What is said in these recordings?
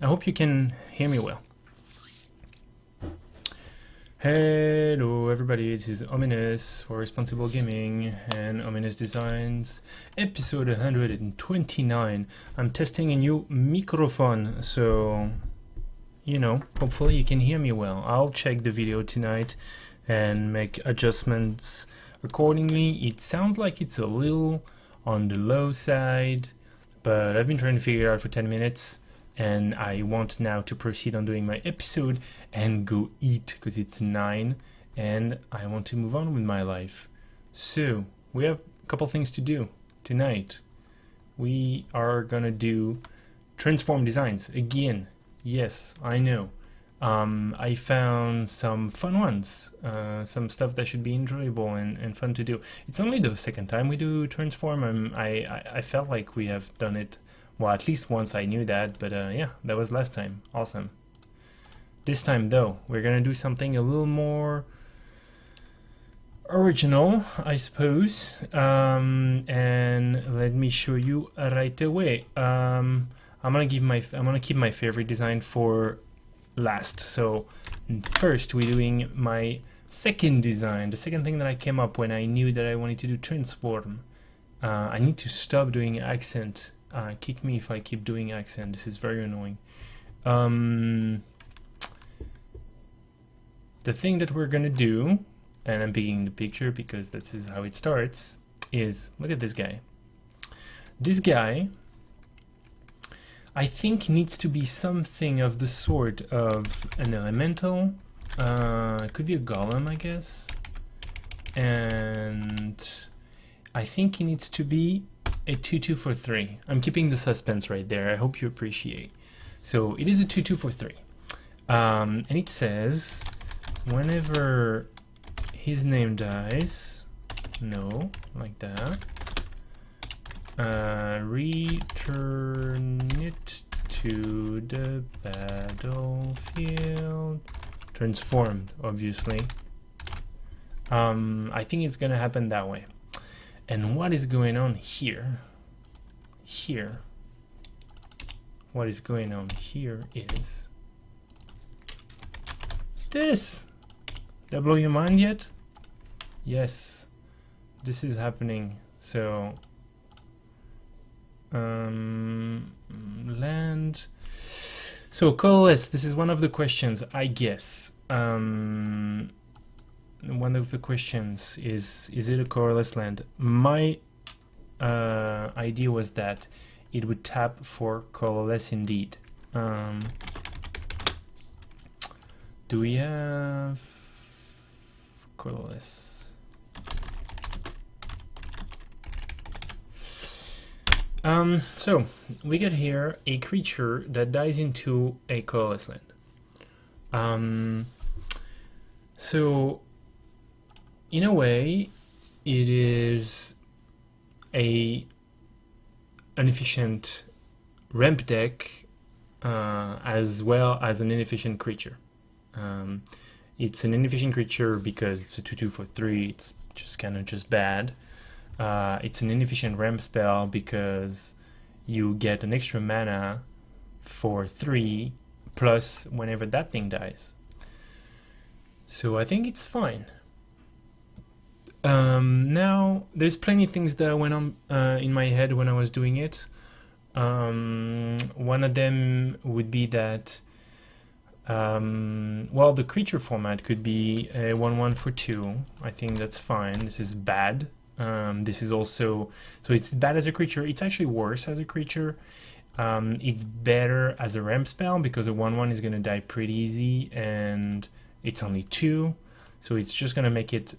I hope you can hear me well. Hello everybody, this is Ominous for Responsible Gaming and Ominous Designs, episode 129. I'm testing a new microphone, so, you know, hopefully you can hear me well. I'll check the video tonight and make adjustments accordingly. It sounds like it's a little on the low side, but I've been trying to figure it out for 10 minutes. And I want now to proceed on doing my episode and go eat because it's 9 and I want to move on with my life. So we have a couple things to do tonight. We are gonna do transform designs again. Yes, I know. I found some fun ones, some stuff that should be enjoyable and fun to do. It's only the second time we do transform. I felt like we have done it. Well, at least once I knew that, but yeah, that was last time. Awesome. This time, though, we're gonna do something a little more original, I suppose. And let me show you right away. I'm gonna keep my favorite design for last. So first, we're doing my second design, the second thing that I came up when I knew that I wanted to do transform. I need to stop doing accent. Kick me if I keep doing accent. This is very annoying. The thing that we're gonna do, and I'm picking the picture because this is how it starts, is look at this guy. This guy, I think, needs to be something of the sort of an elemental. It could be a golem, I guess. And I think he needs to be a 2/2 for 3. I'm keeping the suspense right there. I hope you appreciate. So it is a 2/2 for 3. And it says whenever his name dies, no, like that, return it to the battlefield. Transformed, obviously. I think it's gonna happen that way. And what is going on here? What is going on here is this. That blow your mind yet? Yes, this is happening. So, land. So, coalesce. This is one of the questions, I guess. One of the questions is it a colorless land? My idea was that it would tap for colorless indeed. Do we have colorless? So we get here a creature that dies into a colorless land. So in a way, it is an efficient ramp deck as well as an inefficient creature. It's an inefficient creature because it's a 2/2 for 3. It's just kind of just bad. It's an inefficient ramp spell because you get an extra mana for 3 plus whenever that thing dies. So I think it's fine. Now, there's plenty of things that went on in my head when I was doing it. One of them would be that, well, the creature format could be a 1/1 for 2. I think that's fine. This is bad. This is also, so it's bad as a creature. It's actually worse as a creature. It's better as a ramp spell because a 1/1 is going to die pretty easy and it's only 2. So it's just going to make it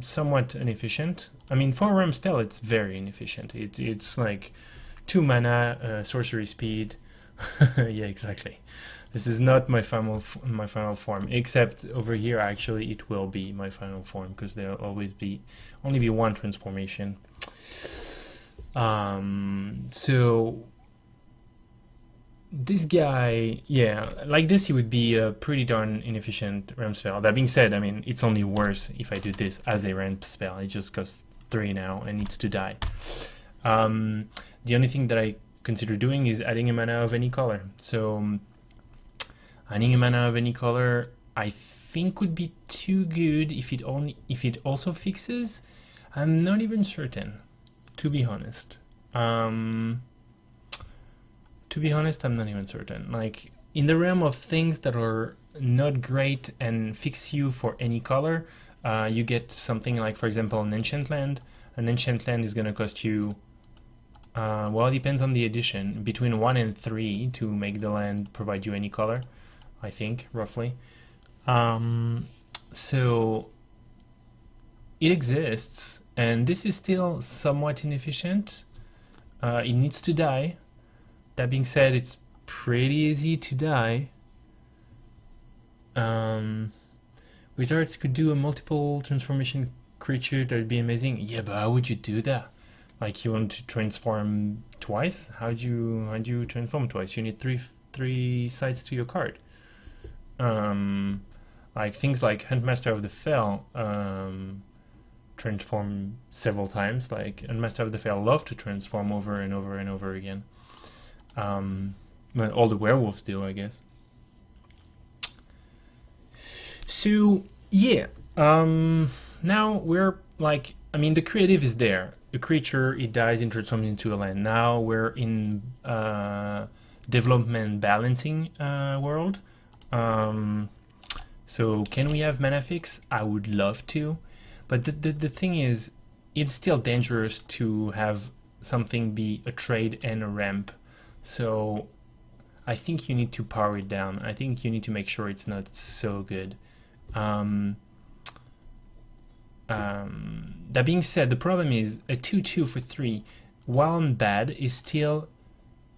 somewhat inefficient. I mean, for a ramp spell, it's very inefficient. It's like 2 mana, sorcery speed. Yeah, exactly. This is not my final form, except over here. Actually, it will be my final form because there'll always be only be one transformation. So this guy, yeah, like this, he would be a pretty darn inefficient ramp spell. That being said, I mean, it's only worse if I do this as a ramp spell. It just costs 3 now and needs to die. The only thing that I consider doing is adding a mana of any color. So adding a mana of any color, I think would be too good if it also fixes. I'm not even certain, to be honest. I'm not even certain. Like, in the realm of things that are not great and fix you for any color, you get something like, for example, an enchant land. An enchant land is going to cost you, well, it depends on the edition, between 1 and 3 to make the land provide you any color, I think, roughly. So it exists, and this is still somewhat inefficient. It needs to die. That being said, it's pretty easy to die. Wizards could do a multiple transformation creature, that would be amazing. Yeah, but how would you do that? Like, you want to transform twice? How'd you transform twice? You need three sides to your card. Like things like Huntmaster of the Fell transform several times. Like Huntmaster of the Fell love to transform over and over and over again. But all the werewolves do, I guess. So yeah, now we're like, I mean, the creative is there. A creature, it dies and transforms into a land. Now we're in development balancing world. So can we have mana fix? I would love to, but the thing is, it's still dangerous to have something be a trade and a ramp. So I think you need to power it down. I think you need to make sure it's not so good. That being said, the problem is a 2/2 for 3, while bad, is still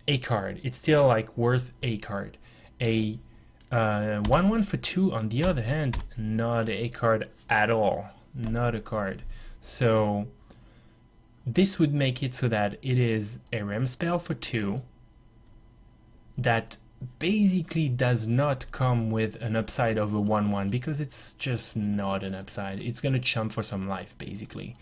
a card. It's still like worth a card. A 1/1 for 2, on the other hand, not a card at all. Not a card. So this would make it so that it is a Rem spell for 2 that basically does not come with an upside of a 1/1, because it's just not an upside. It's gonna chump for some life, basically.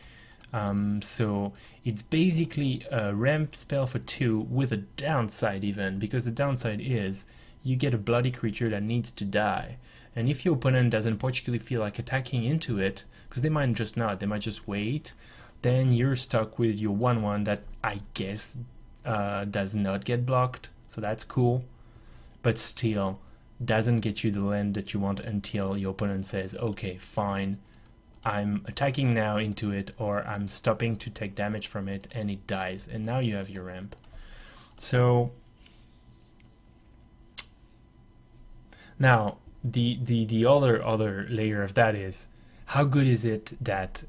So it's basically a ramp spell for 2 with a downside even, because the downside is you get a bloody creature that needs to die. And if your opponent doesn't particularly feel like attacking into it, because they might just not, they might just wait, then you're stuck with your 1/1 that I guess does not get blocked, so that's cool. But still doesn't get you the land that you want until your opponent says, okay, fine, I'm attacking now into it, or I'm stopping to take damage from it, and it dies, and now you have your ramp. So now the other layer of that is, how good is it that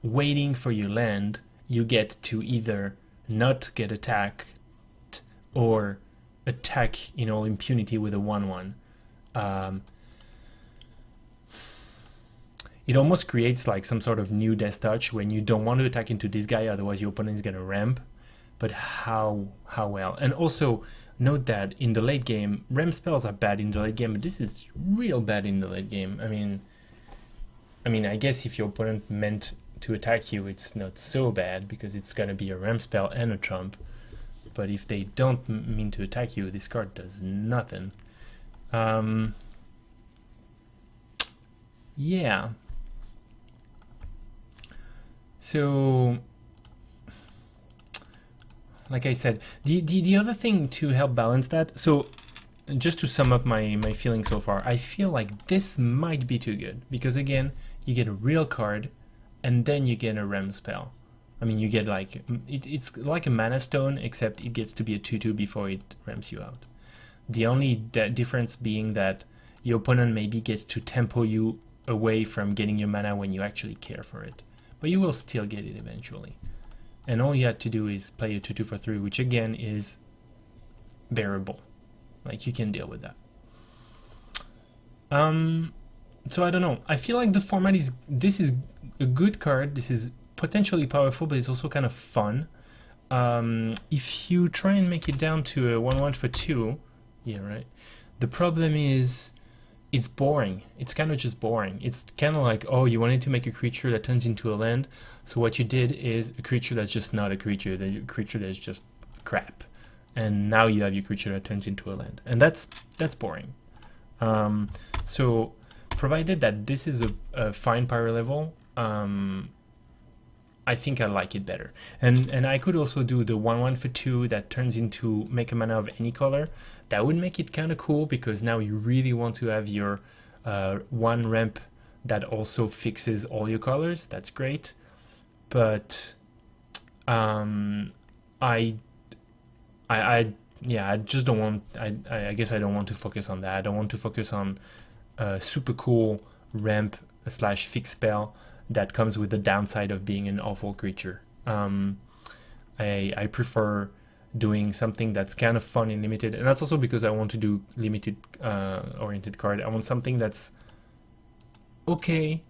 waiting for your land you get to either not get attacked or attack in all impunity with a 1/1. It almost creates like some sort of new death touch when you don't want to attack into this guy, otherwise your opponent is going to ramp. But how well? And also note that in the late game, ramp spells are bad in the late game, but this is real bad in the late game. I mean, I guess if your opponent meant to attack you, it's not so bad, because it's going to be a ramp spell and a trump. But if they don't mean to attack you, this card does nothing. Yeah. So, like I said, the other thing to help balance that, so just to sum up my feelings so far, I feel like this might be too good, because again, you get a real card, and then you get a Rem spell. I mean, you get like, it's like a mana stone, except it gets to be a 2/2 before it ramps you out. The only difference being that your opponent maybe gets to tempo you away from getting your mana when you actually care for it. But you will still get it eventually. And all you had to do is play a 2/2 for 3, which again is bearable. Like, you can deal with that. So I don't know. I feel like the format is, this is a good card. This is potentially powerful, but it's also kind of fun. If you try and make it down to a 1/1 for 2, yeah, right. The problem is it's boring. It's kind of just boring. It's kind of like, oh, you wanted to make a creature that turns into a land, so what you did is a creature that's just not a creature, a creature that's just crap. and now you have your creature that turns into a land, and that's boring. So provided that this is a fine power level, I think I like it better. And I could also do the 1/1 for 2 that turns into make a mana of any color. That would make it kind of cool, because now you really want to have your one ramp that also fixes all your colors. That's great. But I just don't want, I guess I don't want to focus on that. I don't want to focus on a super cool ramp / fix spell that comes with the downside of being an awful creature. I prefer doing something that's kind of fun and limited, and that's also because I want to do limited oriented card. I want something that's okay,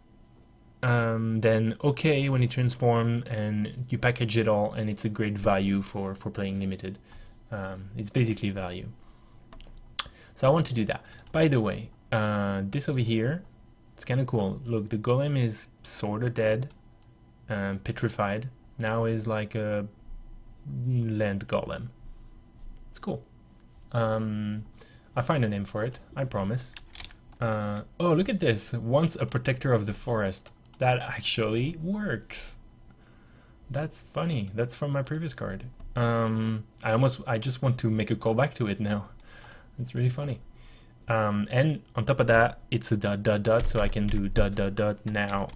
then okay when it transforms, and you package it all, and it's a great value for playing limited. It's basically value. So I want to do that. By the way, this over here, it's kind of cool. Look, the golem is sort of dead, petrified. Now is like a land golem. It's cool. I'll find a name for it, I promise. Oh, look at this. Once a protector of the forest. That actually works. That's funny. That's from my previous card. I just want to make a callback to it now. It's really funny. And on top of that, it's a ... so I can do ... now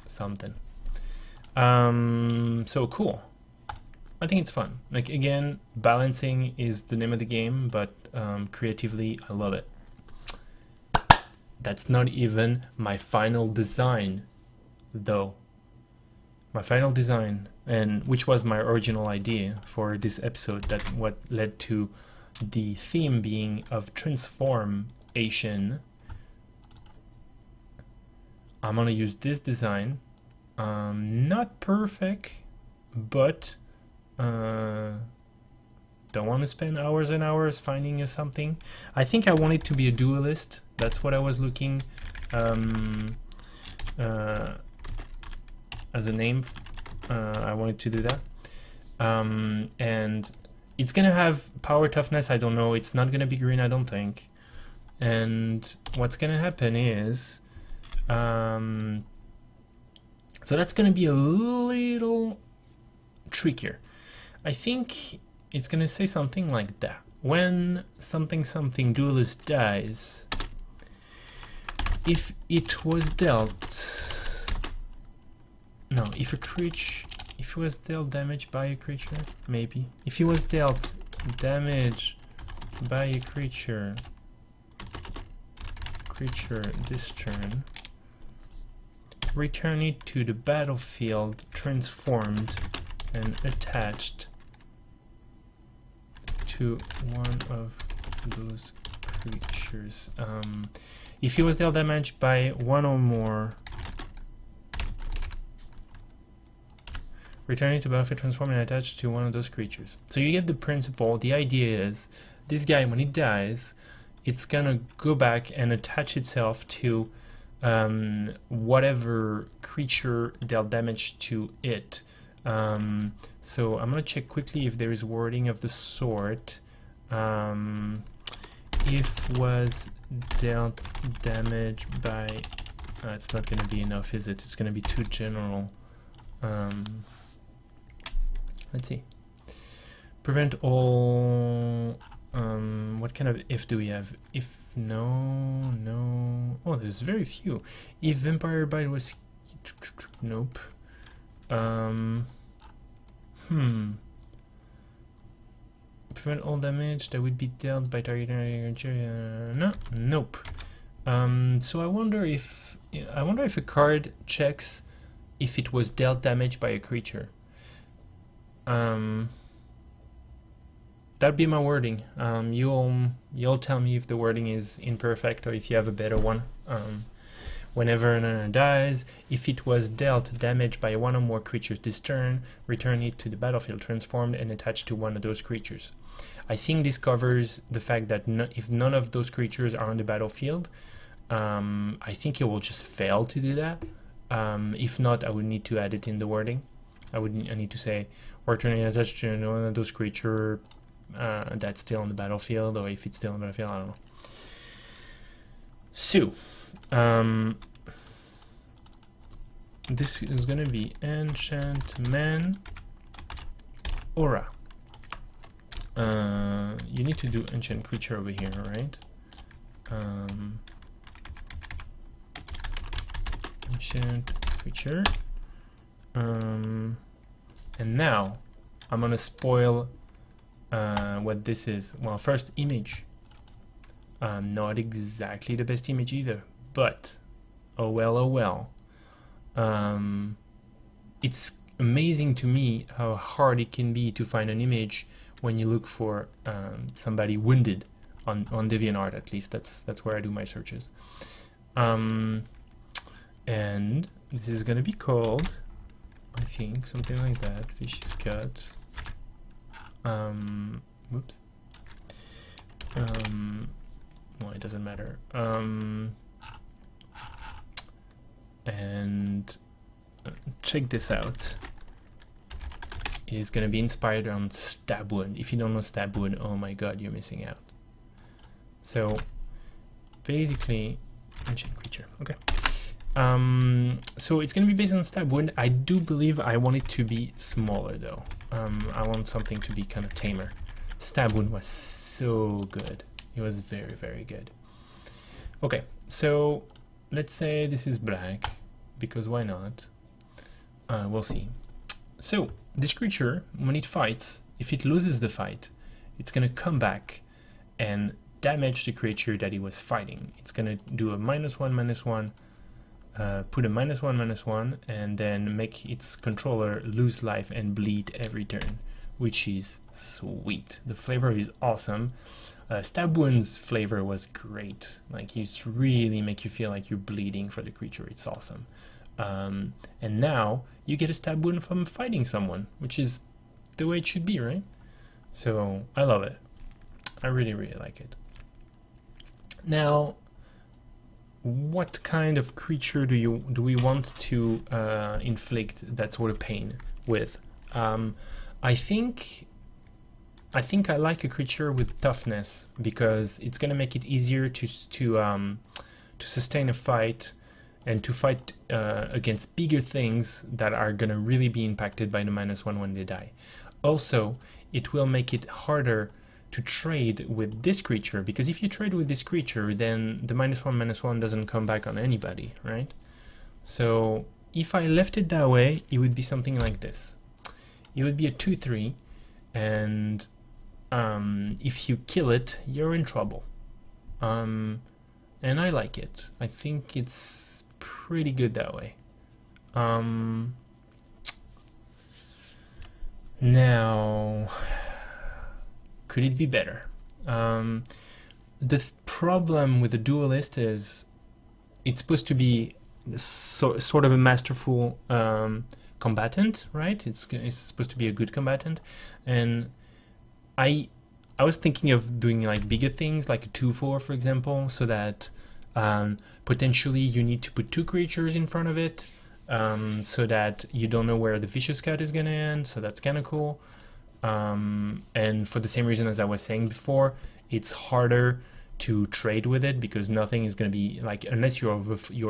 something. So cool. I think it's fun. Like, again, balancing is the name of the game, but creatively I love it. That's not even my final design, though. My final design, and which was my original idea for this episode, that what led to the theme being of transformation. I'm gonna use this design. Not perfect, but don't want to spend hours and hours finding something. I think I want it to be a duelist. That's what I was looking as a name. I wanted to do that. And it's gonna have power toughness. I don't know. It's not gonna be green, I don't think. And what's gonna happen is, so that's gonna be a little trickier. I think it's gonna say something like that. When something duelist dies, if it was dealt, no, if it was dealt damage by a creature, maybe. If it was dealt damage by a creature this turn, return it to the battlefield transformed and attached to one of those creatures. If it was dealt damage by one or more, return it to battlefield transform and attached to one of those creatures. So you get the principle. The idea is this guy, when he dies, it's gonna go back and attach itself to whatever creature dealt damage to it. So I'm gonna check quickly if there is wording of the sort. If was dealt damage by, it's not gonna be enough, is it? It's gonna be too general. Let's see. Prevent all. What kind of if do we have? If no. Oh, there's very few. If vampire bite was, nope. Prevent all damage that would be dealt by target. No, nope. So I wonder if a card checks if it was dealt damage by a creature. That'd be my wording. You'll tell me if the wording is imperfect or if you have a better one. Whenever an enemy dies, if it was dealt damage by one or more creatures this turn, return it to the battlefield transformed and attached to one of those creatures. I think this covers the fact that if none of those creatures are on the battlefield, I think it will just fail to do that. If not, I would need to add it in the wording. I need to say, return it attached to one of those creatures that's still on the battlefield, or if it's still on the battlefield, I don't know. So, this is gonna be enchantment aura. You need to do enchant creature over here, right? Enchant creature. And now I'm gonna spoil what this is. Well, first, image. Not exactly the best image either, but oh well, oh well. It's amazing to me how hard it can be to find an image when you look for somebody wounded on DeviantArt. At least that's where I do my searches. And this is gonna be called, I think, something like that. Fish is cut. Whoops. Well, it doesn't matter. And check this out. It is gonna be inspired on stab wound. If you don't know stab wound, oh my god, you're missing out. So basically, ancient creature. Okay. So it's gonna be based on stab wound. I do believe I want it to be smaller though. I want something to be kind of tamer. Stab wound was so good. It was very, very good. Okay, so let's say this is black, because why not? We'll see. So this creature, when it fights, if it loses the fight, it's gonna come back and damage the creature that it was fighting. It's gonna do a -1/-1, put a -1/-1, and then make its controller lose life and bleed every turn, which is sweet. The flavor is awesome. Stab wound's flavor was great. Like, it's really make you feel like you're bleeding for the creature. It's awesome. And now you get a stab wound from fighting someone, which is the way it should be, right? So I love it. I really, really like it. Now, what kind of creature do we want to inflict that sort of pain with? I think I like a creature with toughness, because it's gonna make it easier to sustain a fight and to fight against bigger things that are gonna really be impacted by the -1 when they die. Also, it will make it harder to trade with this creature, because if you trade with this creature, then the -1/-1 doesn't come back on anybody, right? So if I left it that way, it would be something like this. It would be a 2/3, and if you kill it, you're in trouble. And I like it. I think it's pretty good that way. Now, could it be better? The problem with the Duelist is it's supposed to be sort of a masterful combatant, right? It's supposed to be a good combatant, and I was thinking of doing like bigger things, like a 2/4, for example, so that potentially you need to put 2 creatures in front of it, so that you don't know where the vicious cut is gonna end. So that's kind of cool. And for the same reason as I was saying before, it's harder to trade with it, because nothing is going to be like, unless you're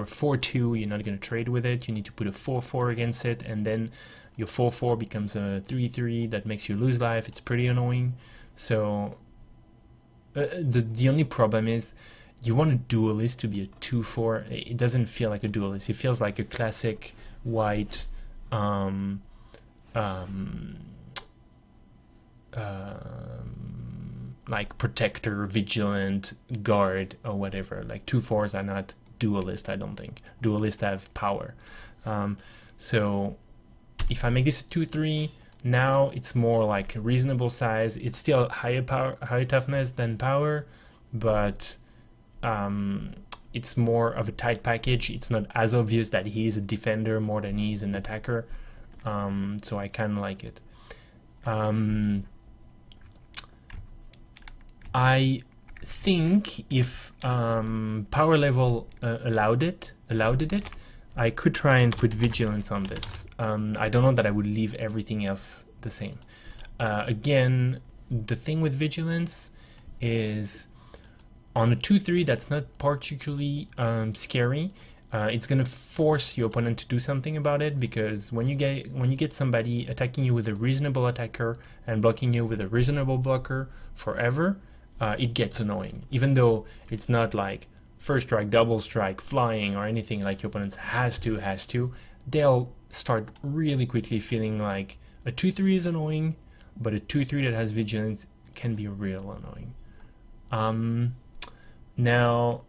4/2, you're not going to trade with it. You need to put a 4/4 against it, and then your 4/4 becomes a 3/3 that makes you lose life. It's pretty annoying. So the only problem is you want a Duelist to be a 2/4. It doesn't feel like a Duelist. It feels like a classic white like protector, vigilant, guard, or whatever. Like 2/4s are not Duelist, I don't think. Duelists have power. So if I make this a 2/3, now it's more like a reasonable size. It's still higher toughness than power, but it's more of a tight package. It's not as obvious that he is a defender more than he's an attacker. So I kind of like it. I think if power level allowed it, I could try and put vigilance on this. I don't know that I would leave everything else the same. Again, the thing with vigilance is on a 2-3 that's not particularly scary. It's gonna force your opponent to do something about it, because when you get somebody attacking you with a reasonable attacker and blocking you with a reasonable blocker forever, it gets annoying. Even though it's not like first strike, double strike, flying, or anything like your opponent has to, they'll start really quickly feeling like a 2-3 is annoying, but a 2-3 that has vigilance can be real annoying. Now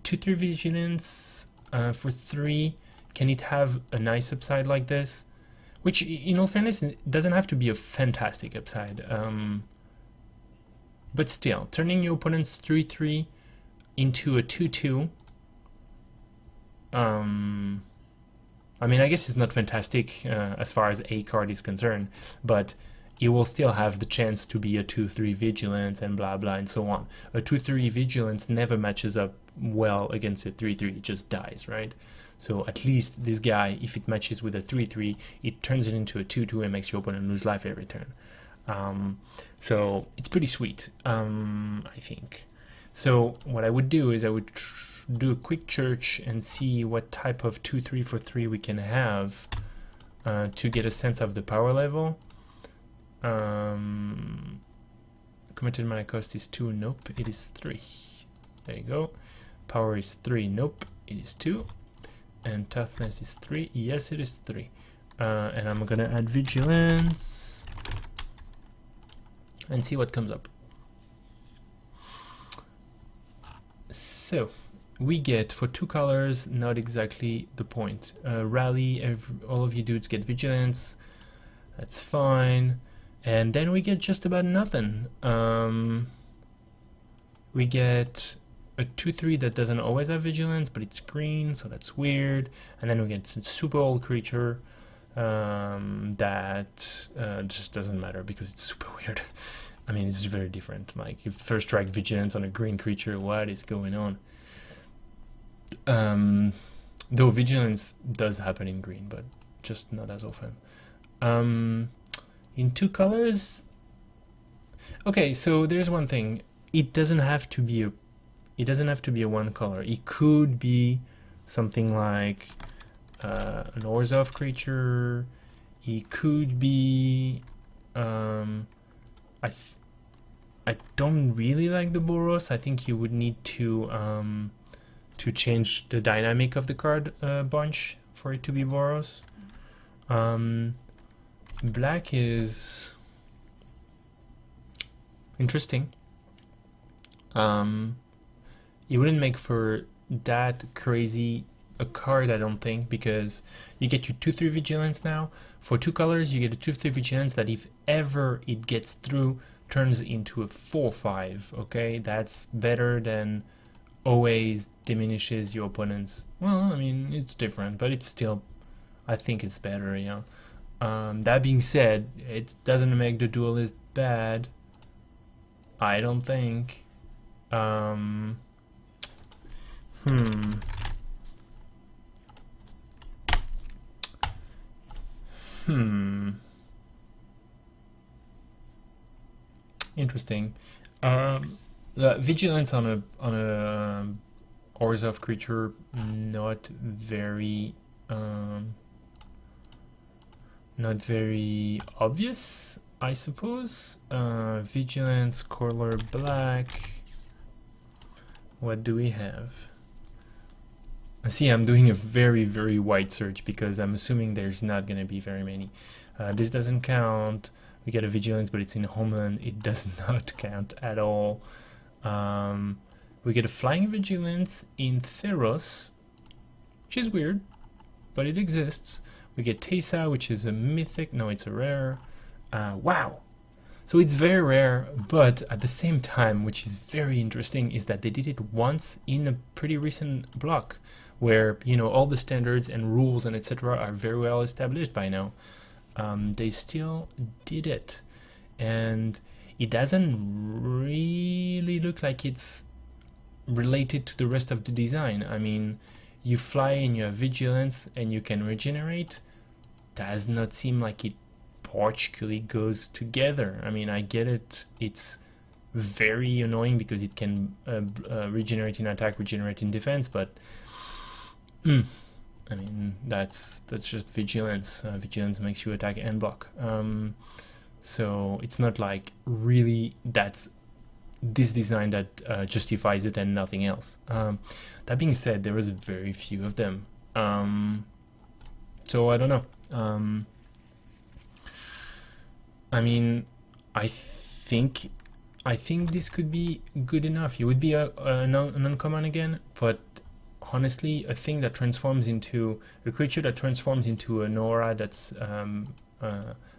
2-3 vigilance for 3, can it have a nice upside like this? Which, in all fairness, doesn't have to be a fantastic upside. But still, turning your opponent's 3-3 into a 2-2, I mean, I guess it's not fantastic as far as a card is concerned, but it will still have the chance to be a 2-3 vigilance and blah blah and so on. A 2-3 vigilance never matches up well against a 3-3, it just dies, right? So at least this guy, if it matches with a 3-3, it turns it into a 2-2 and makes your opponent lose life every turn. So it's pretty sweet, I think. So what I would do is I would do a quick search and see what type of 2-3 for 3 we can have to get a sense of the power level. Committed mana cost is 2, nope, it is 3. There you go. Power is 3, nope, it is 2. And toughness is 3, yes, it is 3. And I'm gonna add vigilance and see what comes up. So we get, for 2 colors, not exactly the point. Rally, all of you dudes get vigilance, that's fine. And then we get just about nothing. We get a 2-3 that doesn't always have vigilance, but it's green, so that's weird. And then we get a super old creature that just doesn't matter because it's super weird. I mean, it's very different. Like, if first strike vigilance on a green creature, what is going on? Though vigilance does happen in green, but just not as often. In 2 colors, okay. So there's one thing. It doesn't have to be a 1 color. It could be something like an Orzhov creature. It could be I don't really like the Boros. I think you would need to change the dynamic of the card bunch for it to be Boros. Black is interesting. It wouldn't make for that crazy a card, I don't think, because you get your 2-3 vigilance now. For 2 colors, you get a 2-3 vigilance that, if ever it gets through, turns into a 4-5. Okay, that's better than always diminishes your opponent's. Well, I mean, it's different, but it's still, I think it's better, yeah. That being said, it doesn't make the Duelist bad, I don't think. Interesting. Vigilance on a Orzhov creature, not very obvious, I suppose. Vigilance, color black. What do we have? See, I'm doing a very, very wide search because I'm assuming there's not going to be very many. This doesn't count. We get a vigilance, but it's in Homeland. It does not count at all. We get a flying vigilance in Theros, which is weird, but it exists. We get Teysa, which is a mythic. No, it's a rare. Wow. So it's very rare, but at the same time, which is very interesting, is that they did it once in a pretty recent block, where, you know, all the standards and rules and etc. are very well established by now. They still did it, and it doesn't really look like it's related to the rest of the design. I mean, you fly and you have vigilance and you can regenerate. Does not seem like it particularly goes together. I mean, I get it. It's very annoying because it can regenerate in attack, regenerate in defense, but I mean, that's just vigilance. Vigilance makes you attack and block. So it's not like really that's this design that justifies it and nothing else. That being said, there is very few of them. So I don't know. I mean, I think this could be good enough. It would be an uncommon again, but honestly, a thing that transforms into a creature that transforms into an aura that's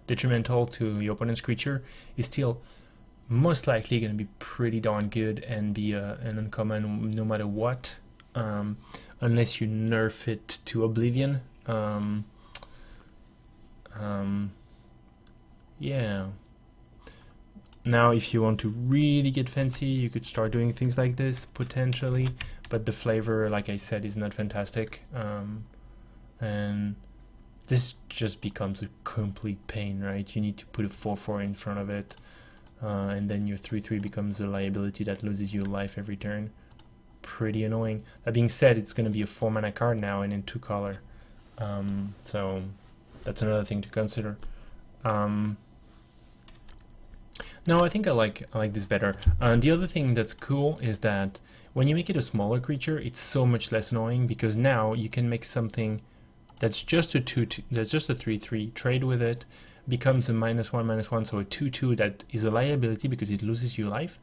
detrimental to your opponent's creature is still most likely going to be pretty darn good and be an uncommon no matter what, unless you nerf it to oblivion. Yeah. Now, if you want to really get fancy, you could start doing things like this, potentially, but the flavor, like I said, is not fantastic. And this just becomes a complete pain, right? You need to put a 4/4 in front of it, and then your 3/3 becomes a liability that loses you life every turn. Pretty annoying. That being said, it's going to be a 4-mana card now and in 2 color. So that's another thing to consider. No, I think I like this better. The other thing that's cool is that when you make it a smaller creature, it's so much less annoying because now you can make something that's just a 2/2, that's just a 3/3, trade with it, becomes a -1/-1, so a 2/2 that is a liability because it loses you life.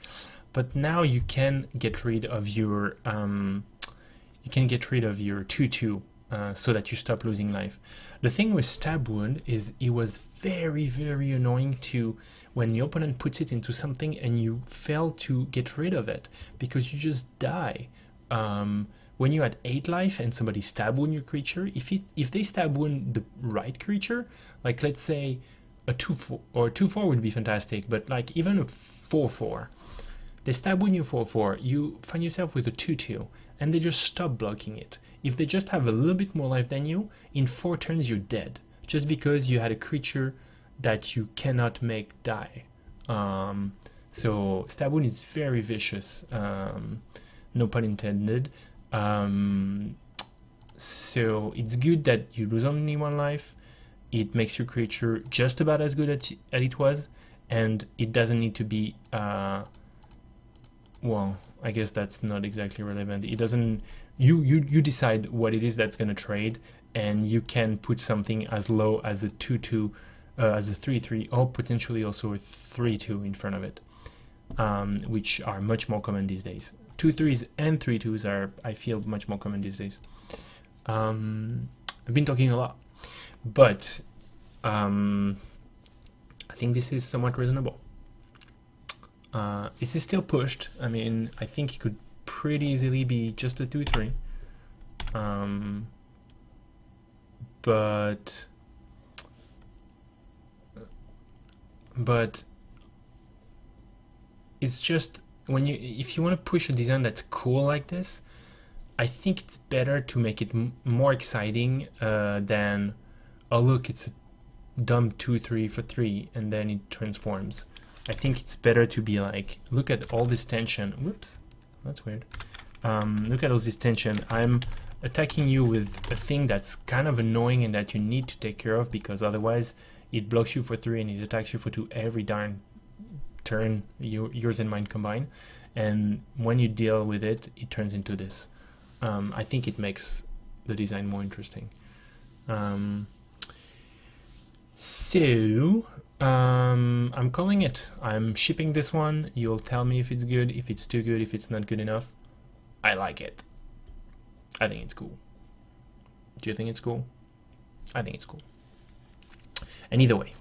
But now you can get rid of your 2/2 so that you stop losing life. The thing with Stab Wound is it was very, very annoying to when your opponent puts it into something and you fail to get rid of it because you just die. When you had 8 life and somebody stab wound your creature, if they stab wound the right creature, like let's say a 2/4 or a 2/4 would be fantastic, but like even a 4/4, they stab wound you 4/4, you find yourself with a 2/2 and they just stop blocking it. If they just have a little bit more life than you, in 4 turns you're dead, just because you had a creature that you cannot make die. So stab wound is very vicious, no pun intended. So it's good that you lose only 1 life. It makes your creature just about as good as it was, and it doesn't need to be well, I guess that's not exactly relevant. It doesn't. You decide what it is that's going to trade, and you can put something as low as a 2/2, as a 3/3, or potentially also a 3/2 in front of it, which are much more common these days. 2/3s and 3/2s are, I feel, much more common these days. I've been talking a lot, but I think this is somewhat reasonable. This is still pushed. I mean, I think it could pretty easily be just a 2/3. But it's just if you want to push a design that's cool like this, I think it's better to make it more exciting than, oh look, it's a dumb 2/3 for 3 and then it transforms. I think it's better to be like, look at all this tension. Whoops, that's weird. Look at all this tension. I'm attacking you with a thing that's kind of annoying and that you need to take care of, because otherwise it blocks you for 3 and it attacks you for 2 every darn turn, yours and mine combined. And when you deal with it, it turns into this. I think it makes the design more interesting. So I'm calling it. I'm shipping this one. You'll tell me if it's good, if it's too good, if it's not good enough. I like it. I think it's cool. Do you think it's cool? I think it's cool. And either way,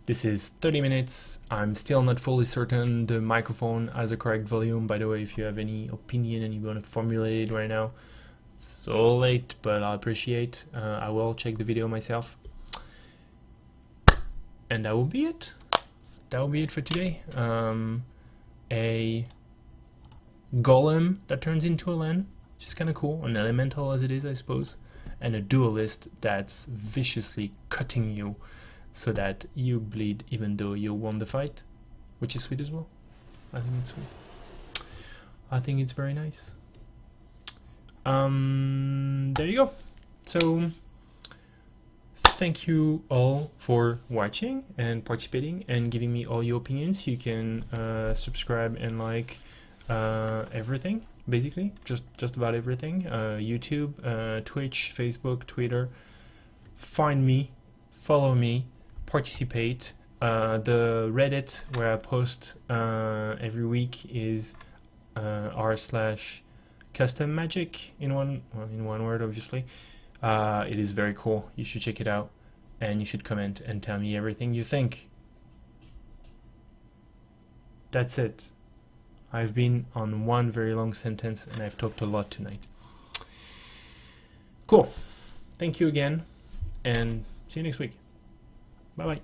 this is 30 minutes. I'm still not fully certain the microphone has a correct volume. By the way, if you have any opinion and you want to formulate it right now, it's so late, but I'll appreciate. I will check the video myself. And that will be it. That will be it for today. A golem that turns into a land, which is kind of cool. An elemental as it is, I suppose. And a duelist that's viciously cutting you so that you bleed even though you won the fight, which is sweet as well. I think it's sweet. I think it's very nice. There you go. So thank you all for watching and participating and giving me all your opinions. You can subscribe and like everything, basically just about everything. YouTube, Twitch, Facebook, Twitter. Find me, follow me, participate. The Reddit where I post every week is r/custom magic in one word, obviously. It is very cool. You should check it out, and you should comment and tell me everything you think. That's it. I've been on one very long sentence and I've talked a lot tonight. Cool. Thank you again, and see you next week. Bye bye.